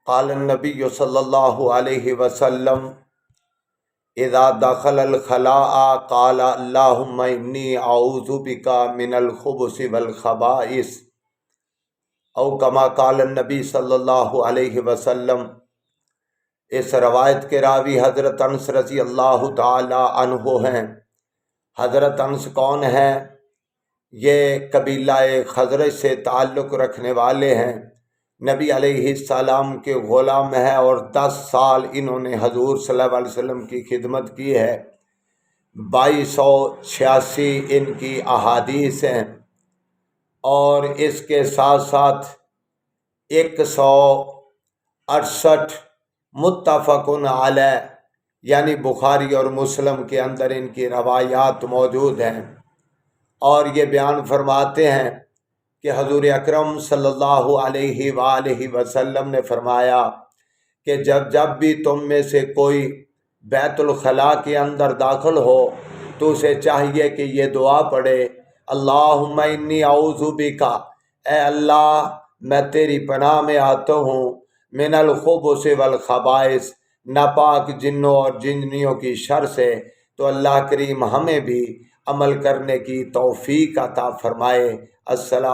قال النبی صلی اللہ علیہ وسلم اذا دخل الخلاء قال اللہم انی اعوذ بک من الخبث والخبائث او کما قال النبی صلی اللہ علیہ وسلم۔ اس روایت کے راوی حضرت انس رضی اللہ تعالی عنہ ہیں۔ حضرت انس کون ہیں؟ یہ قبیلہ خزرج سے تعلق رکھنے والے ہیں، نبی علیہ السلام کے غلام ہیں، اور 10 سال انہوں نے حضور صلی اللہ علیہ وسلم کی خدمت کی ہے۔ 2286 ان کی احادیث ہیں، اور اس کے ساتھ ساتھ 168 متفق علیہ یعنی بخاری اور مسلم کے اندر ان کی روایات موجود ہیں۔ اور یہ بیان فرماتے ہیں کہ حضور اکرم صلی اللہ علیہ وآلہ وسلم نے فرمایا کہ جب بھی تم میں سے کوئی بیت الخلاء کے اندر داخل ہو تو اسے چاہیے کہ یہ دعا پڑھے، اللہم انی اعوذ بک، اے اللہ میں تیری پناہ میں آتا ہوں، من الخبث والخبائث، ناپاک جنوں اور جنیوں کی شر سے۔ تو اللہ کریم ہمیں بھی عمل کرنے کی توفیق عطا فرمائے۔ السلام